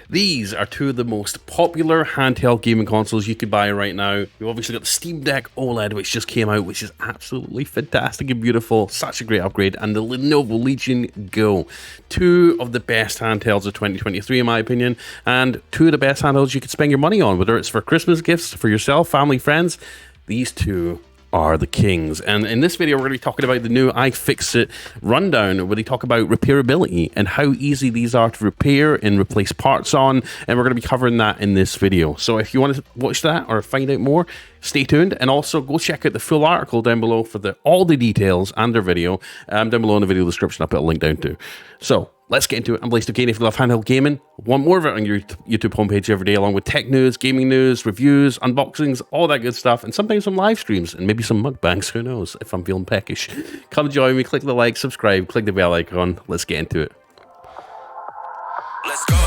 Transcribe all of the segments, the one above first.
These are two of the most popular handheld gaming consoles you could buy right now. We've obviously got the Steam Deck OLED, which just came out, which is absolutely fantastic and beautiful. Such a great upgrade. And the Lenovo Legion Go. Two of the best handhelds of 2023, in my opinion. And two of the best handhelds you could spend your money on, whether it's for Christmas gifts, for yourself, family, friends. These two are the kings. And in this video, we're going to be talking about the new iFixit rundown, where they talk about repairability and how easy these are to repair and replace parts on. And we're going to be covering that in this video. So if you want to watch that or find out more, stay tuned. And also go check out the full article down below for all the details and their video. Down below in the video description, I'll put a link down to. So let's get into it. I'm Blaze2Kane. If you love handheld gaming, want more of it on your YouTube homepage every day, along with tech news, gaming news, reviews, unboxings, all that good stuff, and sometimes some live streams, and maybe some mukbangs, who knows, if I'm feeling peckish. Come join me, click the like, subscribe, click the bell icon. Let's get into it. Let's go.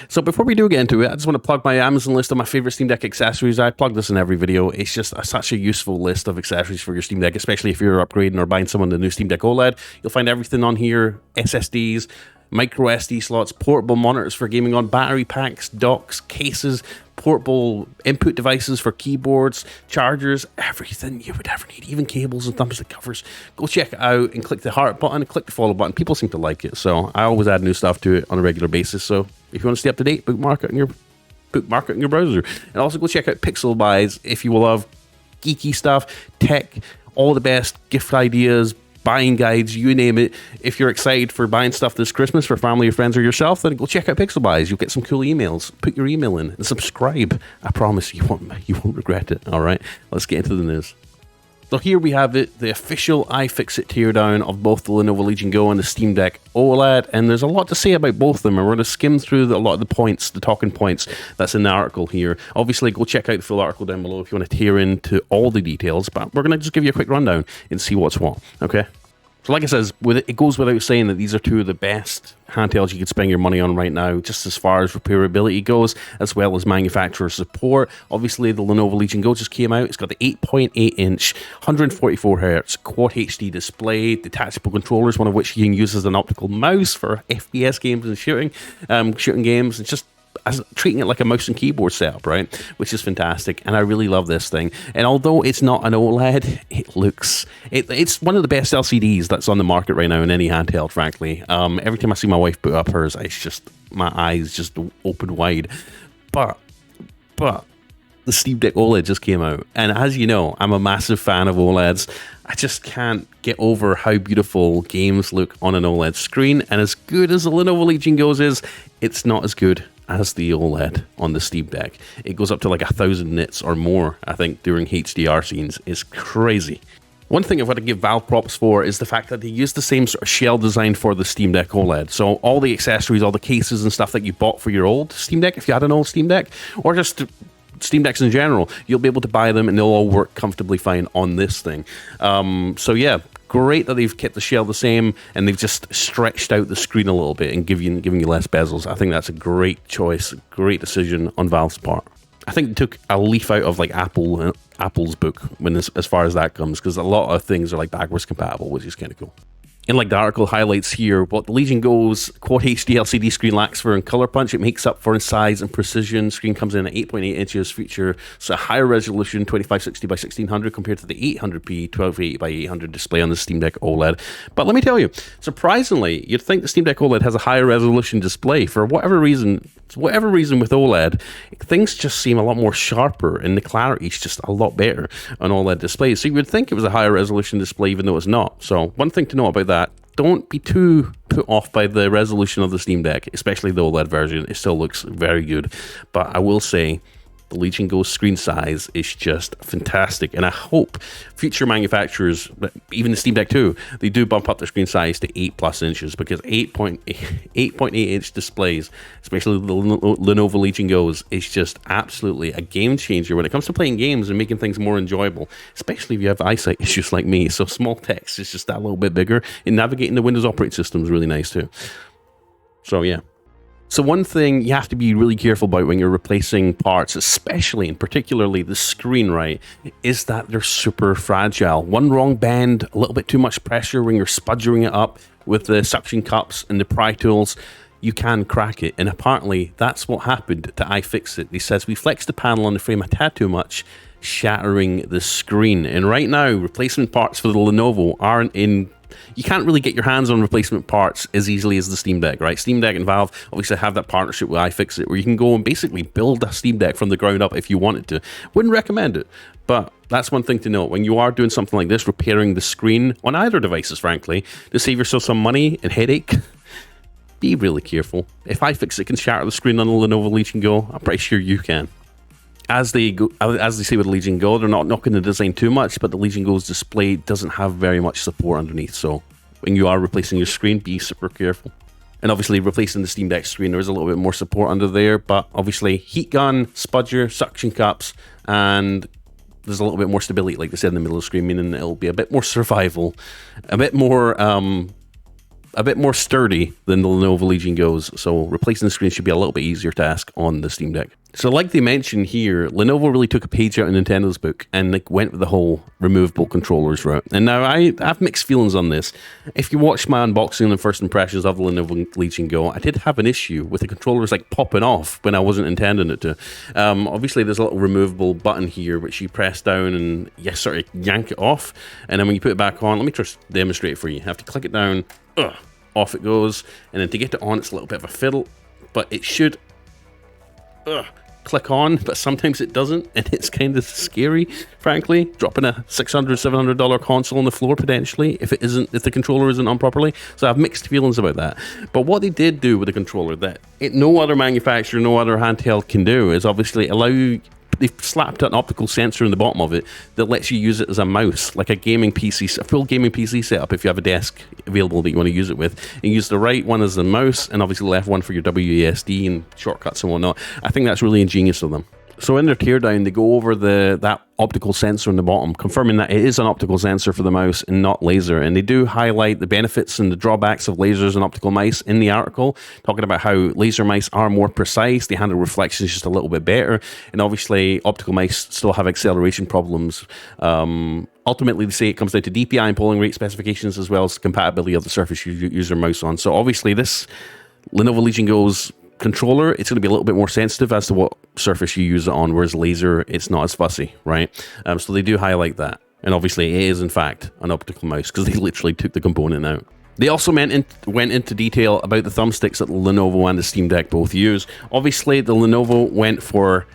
So before we do get into it, I just want to plug my Amazon list of my favorite Steam Deck accessories. I plug this in every video. It's just such a useful list of accessories for your Steam Deck, especially if you're upgrading or buying someone the new Steam Deck OLED. You'll find everything on here: SSDs, micro SD slots, portable monitors for gaming on, battery packs, docks, cases, portable input devices for keyboards, chargers, everything you would ever need, even cables and thumbstick covers. Go check it out and click the heart button and click the follow button. People seem to like it, so I always add new stuff to it on a regular basis. So if you want to stay up to date, bookmark it in your browser. And also go check out PixelBub if you love geeky stuff, tech, all the best gift ideas, buying guides, you name it. If you're excited for buying stuff this Christmas for family or friends or yourself, then go check out PixelBub. You'll get some cool emails. Put your email in and subscribe. I promise you won't regret it. All right, let's get into the news. So here we have it, the official iFixit teardown of both the Lenovo Legion Go and the Steam Deck OLED, and there's a lot to say about both of them, and we're going to skim through a lot of the points, the talking points that's in the article here. Obviously, go check out the full article down below if you want to tear into all the details, but we're going to just give you a quick rundown and see what's what, okay? So like I says, it goes without saying that these are two of the best handhelds you could spend your money on right now, just as far as repairability goes, as well as manufacturer support. Obviously, the Lenovo Legion Go just came out. It's got the 8.8-inch, 144Hz Quad HD display, detachable controllers, one of which you can use as an optical mouse for FPS games and shooting games. It's just treating it like a mouse and keyboard setup, right? Which is fantastic, and I really love this thing. And although it's not an OLED, it's one of the best LCDs that's on the market right now in any handheld, frankly. Every time I see my wife boot up hers, my eyes just open wide. But the Steam Deck OLED just came out, and as you know, I'm a massive fan of OLEDs. I just can't get over how beautiful games look on an OLED screen, and as good as the Lenovo Legion Go is, it's not as good as the OLED on the Steam Deck. It goes up to like 1,000 nits or more, I think, during HDR scenes. It's crazy. One thing I've got to give Valve props for is the fact that they used the same sort of shell design for the Steam Deck OLED. So all the accessories, all the cases and stuff that you bought for your old Steam Deck, if you had an old Steam Deck, or just Steam Decks in general, you'll be able to buy them and they'll all work comfortably fine on this thing. So yeah, great that they've kept the shell the same and they've just stretched out the screen a little bit and giving you less bezels. I think that's a great choice, great decision on Valve's part. I think they took a leaf out of like Apple's book as far as that comes, because a lot of things are like backwards compatible, which is kind of cool. And like the article highlights here, what the Legion Go's Quad HD LCD screen lacks for in color punch, it makes up for in size and precision. Screen comes in at 8.8 inches, features a higher resolution, 2560 by 1600, compared to the 800p 1280 by 800 display on the Steam Deck OLED. But let me tell you, surprisingly, you'd think the Steam Deck OLED has a higher resolution display. For whatever reason with OLED, things just seem a lot more sharper and the clarity is just a lot better on OLED displays. So you would think it was a higher resolution display, even though it's not. So one thing to know about that, don't be too put off by the resolution of the Steam Deck, especially the OLED version. It still looks very good. But I will say, the Legion Go screen size is just fantastic, and I hope future manufacturers, even the Steam Deck 2, they do bump up their screen size to 8+ inches, because 8.8 inch displays, especially the Lenovo Legion Go's, is just absolutely a game changer when it comes to playing games and making things more enjoyable, especially if you have eyesight issues like me. So small text is just that little bit bigger, and navigating the Windows operating system is really nice too. So yeah. So one thing you have to be really careful about when you're replacing parts, especially and particularly the screen, right, is that they're super fragile. One wrong bend, a little bit too much pressure when you're spudgering it up with the suction cups and the pry tools, you can crack it. And apparently that's what happened to iFixit. He says, we flexed the panel on the frame a tad too much, shattering the screen. And right now, replacement parts for the Lenovo aren't in... You can't really get your hands on replacement parts as easily as the Steam Deck, right? Steam Deck and Valve obviously have that partnership with iFixit where you can go and basically build a Steam Deck from the ground up if you wanted to. Wouldn't recommend it, but that's one thing to note. When you are doing something like this, repairing the screen on either devices, frankly, to save yourself some money and headache, be really careful. If iFixit can shatter the screen on the Lenovo Legion Go, I'm pretty sure you can. As they say with the Legion Go, they're not knocking the design too much, but the Legion Go's display doesn't have very much support underneath. So when you are replacing your screen, be super careful. And obviously replacing the Steam Deck screen, there is a little bit more support under there, but obviously heat gun, spudger, suction cups, and there's a little bit more stability, like they said, in the middle of the screen, meaning it'll be a bit more survival, a bit more sturdy than the Lenovo Legion Go's. So replacing the screen should be a little bit easier task on the Steam Deck. So like they mentioned here, Lenovo really took a page out of Nintendo's book and like went with the whole removable controllers route. And now I have mixed feelings on this. If you watched my unboxing and first impressions of the Lenovo Legion Go, I did have an issue with the controllers like popping off when I wasn't intending it to. Obviously there's a little removable button here which you press down and you sort of yank it off. And then when you put it back on, let me just demonstrate it for you. You have to click it down, off it goes. And then to get it on, it's a little bit of a fiddle, but it should click on, but sometimes it doesn't, and it's kind of scary, frankly, dropping a $600-$700 console on the floor potentially if the controller isn't on properly. So I have mixed feelings about that. But what they did do with the controller that no other manufacturer, no other handheld can do is obviously they've slapped an optical sensor in the bottom of it that lets you use it as a mouse, like a gaming PC, a full gaming PC setup if you have a desk available that you want to use it with. And use the right one as the mouse and obviously the left one for your WASD and shortcuts and whatnot. I think that's really ingenious of them. So in their teardown, they go over that optical sensor in the bottom, confirming that it is an optical sensor for the mouse and not laser. And they do highlight the benefits and the drawbacks of lasers and optical mice in the article, talking about how laser mice are more precise, they handle reflections just a little bit better, and obviously optical mice still have acceleration problems. Ultimately, they say it comes down to DPI and polling rate specifications as well as the compatibility of the surface you use your mouse on. So obviously this Lenovo Legion Go's controller, it's going to be a little bit more sensitive as to what surface you use it on, whereas laser, it's not as fussy, right? So they do highlight that. And obviously it is in fact an optical mouse because they literally took the component out. They also went into detail about the thumbsticks that the Lenovo and the Steam Deck both use. Obviously the Lenovo went for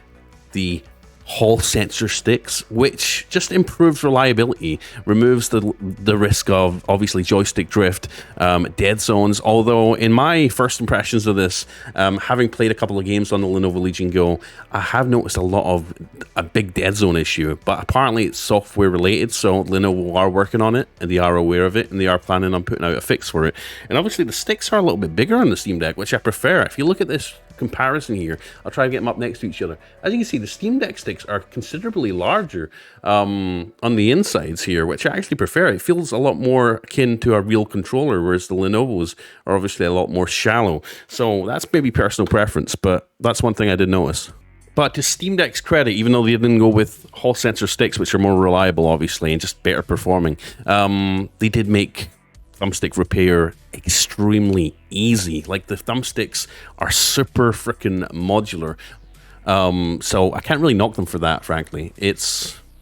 the Hall sensor sticks, which just improves reliability, removes the risk of obviously joystick drift, dead zones. Although in my first impressions of this, having played a couple of games on the Lenovo Legion Go, I have noticed a big dead zone issue, but apparently it's software related, so Lenovo are working on it and they are aware of it and they are planning on putting out a fix for it. And obviously the sticks are a little bit bigger on the Steam Deck, which I prefer. If you look at this comparison here, I'll try and get them up next to each other. As you can see, the Steam Deck sticks are considerably larger on the insides here, which I actually prefer. It feels a lot more akin to a real controller, whereas the Lenovo's are obviously a lot more shallow. So that's maybe personal preference, but that's one thing I did notice. But to Steam Deck's credit, even though they didn't go with Hall sensor sticks, which are more reliable, obviously, and just better performing, they did make thumbstick repair extremely easy. Like the thumbsticks are super freaking modular. So I can't really knock them for that, frankly.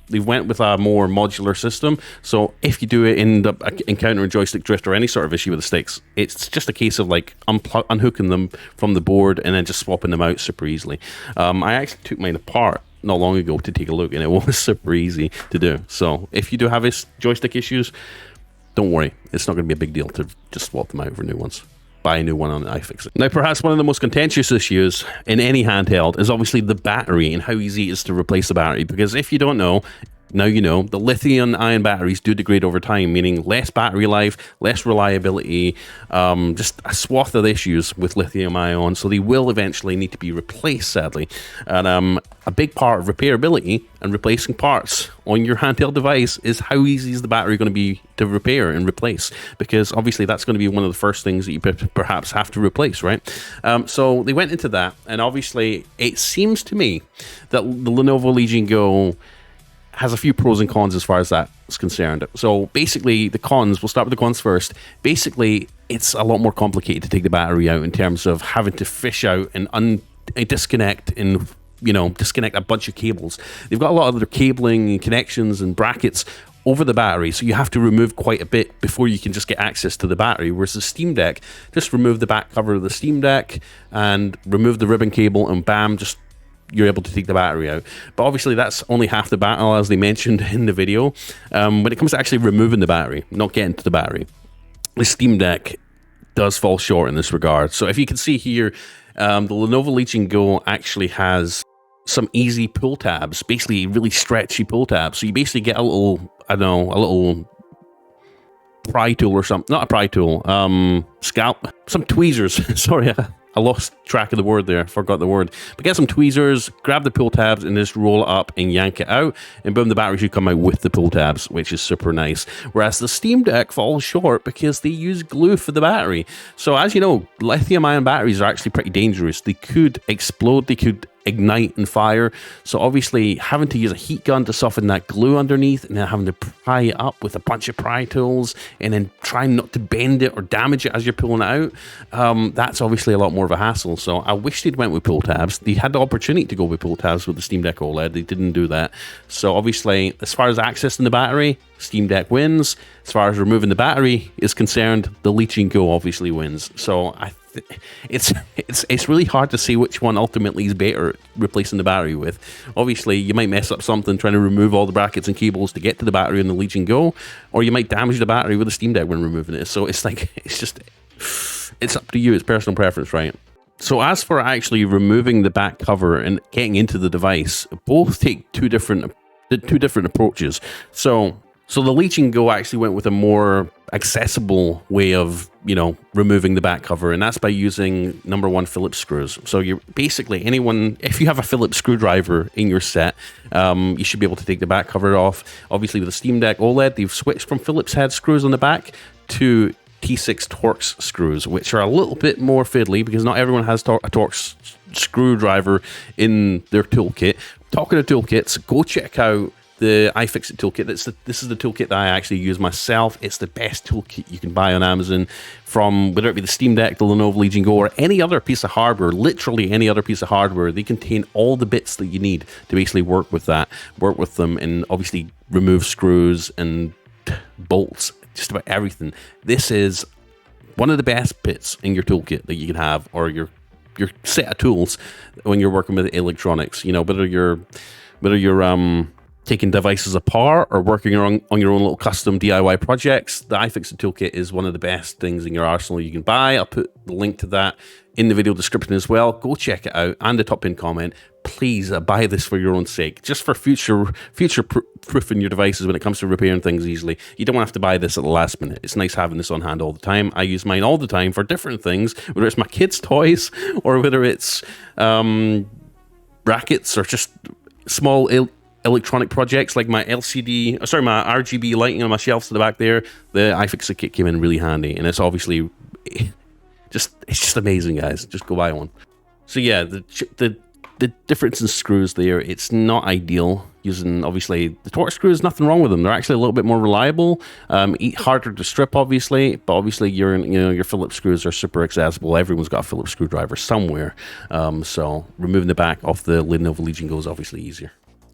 They went with a more modular system. So if you do end up encountering joystick drift or any sort of issue with the sticks, it's just a case of like unhooking them from the board and then just swapping them out super easily. I actually took mine apart not long ago to take a look and it was super easy to do. So if you do have joystick issues, don't worry, it's not going to be a big deal to just swap them out for new ones. Buy a new one on iFixit. Now, perhaps one of the most contentious issues in any handheld is obviously the battery and how easy it is to replace the battery. Because if you don't know, Now you know, the lithium-ion batteries do degrade over time, meaning less battery life, less reliability, just a swath of issues with lithium-ion, so they will eventually need to be replaced, sadly. And a big part of repairability and replacing parts on your handheld device is how easy is the battery going to be to repair and replace, because obviously that's going to be one of the first things that you perhaps have to replace, right? So they went into that, and obviously it seems to me that the Lenovo Legion Go has a few pros and cons as far as that is concerned. So basically the cons, we'll start with the cons first. Basically, it's a lot more complicated to take the battery out in terms of having to fish out and disconnect and, you know, disconnect a bunch of cables. They've got a lot of other cabling and connections and brackets over the battery, so you have to remove quite a bit before you can just get access to the battery. Whereas the Steam Deck, just remove the back cover of the Steam Deck and remove the ribbon cable, and bam, just you're able to take the battery out. But obviously that's only half the battle, as they mentioned in the video. When it comes to actually removing the battery, not getting to the battery, the Steam Deck does fall short in this regard. So if you can see here, the Lenovo Legion Go actually has some easy pull tabs, basically really stretchy pull tabs. So you basically get a little, I don't know, a little pry tool or something, not a pry tool, scalp, some tweezers, sorry, I lost track of the word there, forgot the word. But get some tweezers, grab the pull tabs, and just roll it up and yank it out, and boom, the battery should come out with the pull tabs, which is super nice. Whereas the Steam Deck falls short because they use glue for the battery. So as you know, lithium-ion batteries are actually pretty dangerous. They could explode, they could ignite and fire. So obviously having to use a heat gun to soften that glue underneath, and then having to pry it up with a bunch of pry tools, and then trying not to bend it or damage it as you're pulling it out, that's obviously a lot more of a hassle. So I wish they'd went with pull tabs. They had the opportunity to go with pull tabs with the Steam Deck OLED. They didn't do that. So obviously, as far as accessing the battery, Steam Deck wins. As far as removing the battery is concerned, the Legion Go obviously wins. So it's really hard to see which one ultimately is better replacing the battery with. Obviously, you might mess up something trying to remove all the brackets and cables to get to the battery in the Legion Go, or you might damage the battery with the Steam Deck when removing it. So it's like, it's up to you. It's personal preference, right? So as for actually removing the back cover and getting into the device, both take two different approaches. So the Legion Go actually went with a more accessible way of, you know, removing the back cover, and that's by using number one Phillips screws. So you're basically, if you have a Phillips screwdriver in your set, you should be able to take the back cover off. Obviously with the Steam Deck OLED, they've switched from Phillips head screws on the back to T6 Torx screws, which are a little bit more fiddly because not everyone has a Torx screwdriver in their toolkit. Talking of toolkits, go check out the iFixit toolkit. This is the toolkit that I actually use myself. It's the best toolkit you can buy on Amazon, from whether it be the Steam Deck, the Lenovo Legion Go, or any other piece of hardware, literally any other piece of hardware. They contain all the bits that you need to basically work with them, and obviously remove screws and bolts, just about everything. This is one of the best bits in your toolkit that you can have, or your set of tools when you're working with electronics. You know, whether you're taking devices apart or working on your own little custom DIY projects, the iFixit toolkit is one of the best things in your arsenal you can buy. I'll put the link to that in the video description as well. Go check it out, and the top pin comment. Please buy this for your own sake, just for future proofing your devices when it comes to repairing things easily. You don't want to have to buy this at the last minute. It's nice having this on hand all the time. I use mine all the time for different things, whether it's my kids' toys or whether it's brackets or just small electronitic projects like my my RGB lighting on my shelves to the back there. The iFixit kit came in really handy, and it's obviously it's just amazing, guys. Just go buy one. So yeah, the difference in screws there, it's not ideal. Using obviously the Torx screws, nothing wrong with them. They're actually a little bit more reliable, harder to strip, obviously, but obviously your Phillips screws are super accessible. Everyone's got a Phillips screwdriver somewhere, so removing the back off the Lenovo Legion Go is obviously easier.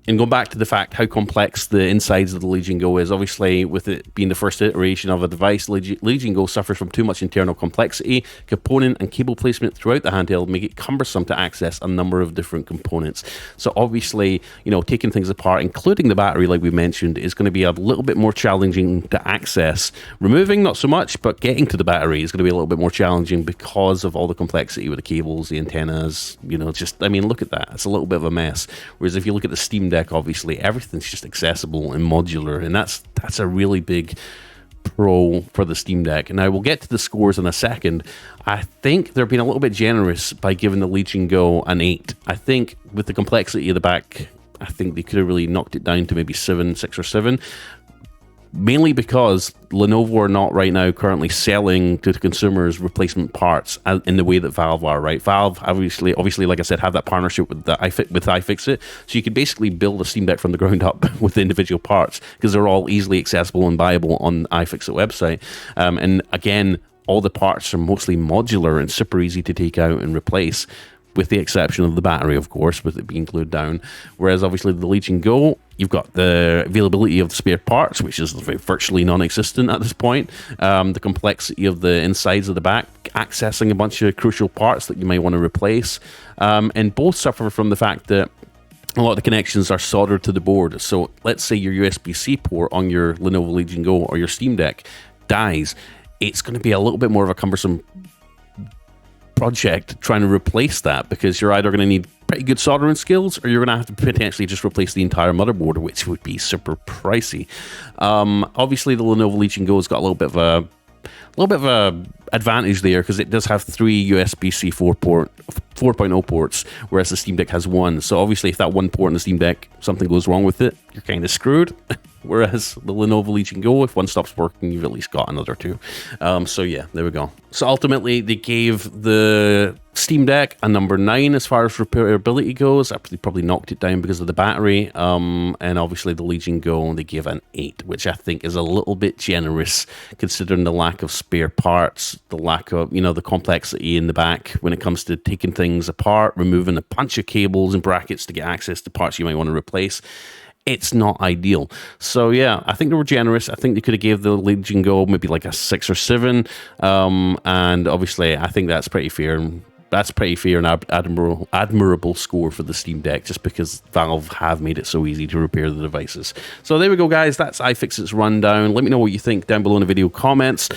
And going back to the fact how complex the insides of the Legion Go is, obviously with it being the first iteration of a device, Legion Go suffers from too much internal complexity. Component and cable placement throughout the handheld make it cumbersome to access a number of different components. So obviously, you know, taking things apart, including the battery, like we mentioned, is going to be a little bit more challenging to access. Removing, not so much, but getting to the battery is going to be a little bit more challenging because of all the complexity with the cables, the antennas, you know, just, I mean, look at that. It's a little bit of a mess. Whereas if you look at the Steam Deck, obviously, everything's just accessible and modular, and that's a really big pro for the Steam Deck. Now, we'll get to the scores in a second. I think they're being a little bit generous by giving the Legion Go an 8. I think with the complexity of the back, I think they could have really knocked it down to maybe 6 or 7. Mainly because Lenovo are not right now currently selling to consumers replacement parts in the way that Valve are, right? Valve, obviously, like I said, have that partnership with iFixit, so you could basically build a Steam Deck from the ground up with the individual parts because they're all easily accessible and buyable on the iFixit website. And again, all the parts are mostly modular and super easy to take out and replace, with the exception of the battery, of course, with it being glued down. Whereas obviously the Legion Go, you've got the availability of the spare parts, which is virtually non-existent at this point. The complexity of the insides of the back, accessing a bunch of crucial parts that you may want to replace. And both suffer from the fact that a lot of the connections are soldered to the board. So let's say your USB-C port on your Lenovo Legion Go or your Steam Deck dies. It's going to be a little bit more of a cumbersome project trying to replace that, because you're either going to need pretty good soldering skills or you're going to have to potentially just replace the entire motherboard, which would be super pricey. Obviously, the Lenovo Legion Go has got a little bit of a advantage there because it does have 3 USB-C 4.0 ports, whereas the Steam Deck has 1. So obviously, if that one port in the Steam Deck, something goes wrong with it, you're kind of screwed. Whereas the Lenovo Legion Go, if one stops working, you've at least got another 2. So yeah, there we go. So ultimately, they gave the Steam Deck a number 9 as far as repairability goes. I probably knocked it down because of the battery. And obviously the Legion Go, they gave an 8, which I think is a little bit generous considering the lack of spare parts, the lack of, the complexity in the back when it comes to taking things apart, removing a bunch of cables and brackets to get access to parts you might want to replace. It's not ideal. So yeah, I think they were generous. I think they could have gave the Legion Go maybe like a 6 or 7. And obviously, I think that's pretty fair. That's pretty fair and admirable score for the Steam Deck, just because Valve have made it so easy to repair the devices. So there we go, guys. That's iFixit's rundown. Let me know what you think down below in the video comments.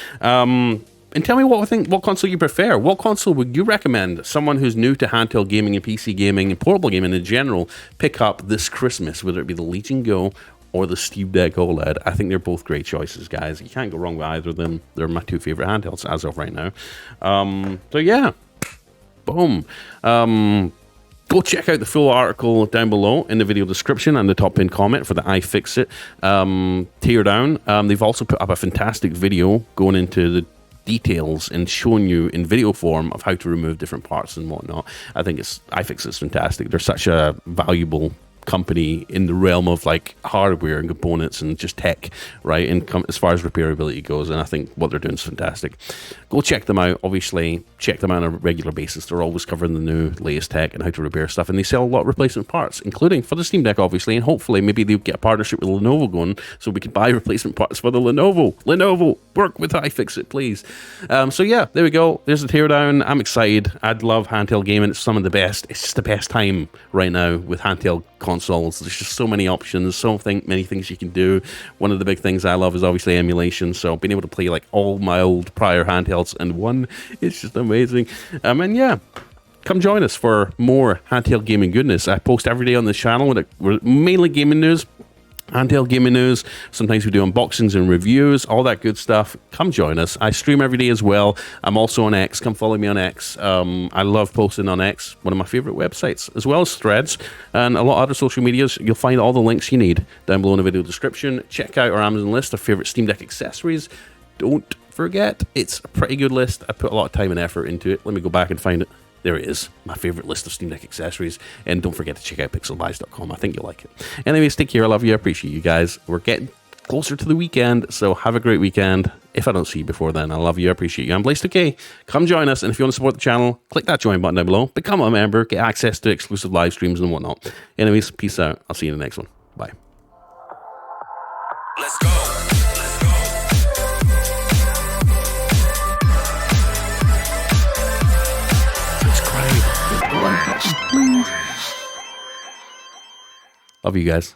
And tell me what console you prefer. What console would you recommend someone who's new to handheld gaming and PC gaming and portable gaming in general pick up this Christmas, whether it be the Legion Go or the Steam Deck OLED? I think they're both great choices, guys. You can't go wrong with either of them. They're my 2 favorite handhelds as of right now. So yeah, boom. Go check out the full article down below in the video description and the top pinned comment for the iFixit teardown. They've also put up a fantastic video going into the details and showing you in video form of how to remove different parts and whatnot. I think iFixit's fantastic. They're such a valuable company in the realm of like hardware and components and just tech, right? And as far as repairability goes, and I think what they're doing is fantastic. Go check them out. Obviously, check them out on a regular basis. They're always covering the new latest tech and how to repair stuff, and they sell a lot of replacement parts, including for the Steam Deck, obviously, and hopefully maybe they'll get a partnership with Lenovo going so we can buy replacement parts for the Lenovo, work with iFixit, please. So yeah, there we go. There's the teardown. I'm excited. I'd love handheld gaming. It's some of the best. It's just the best time right now with handheld consoles. There's just so many options, many things you can do. One of the big things I love is obviously emulation, so being able to play like all my old prior handhelds in one, it's just amazing. And yeah, come join us for more handheld gaming goodness. I post every day on this channel. We're mainly gaming news, handheld gaming news. Sometimes we do unboxings and reviews, all that good stuff. Come join us. I stream every day as well. I'm also on X. Come follow me on X. I love posting on X, one of my favorite websites, as well as Threads and a lot of other social medias. You'll find all the links you need down below in the video description. Check out our Amazon list of favorite Steam Deck accessories. Don't forget, it's a pretty good list. I put a lot of time and effort into it. Let me go back and find it. There it is, my favorite list of Steam Deck accessories. And don't forget to check out pixelbuys.com. I think you'll like it. Anyways, take care. I love you. I appreciate you guys. We're getting closer to the weekend, so have a great weekend. If I don't see you before then, I love you. I appreciate you. I'm Blazed2K. Come join us. And if you want to support the channel, click that join button down below. Become a member. Get access to exclusive live streams and whatnot. Anyways, peace out. I'll see you in the next one. Bye. Let's go. Love you guys.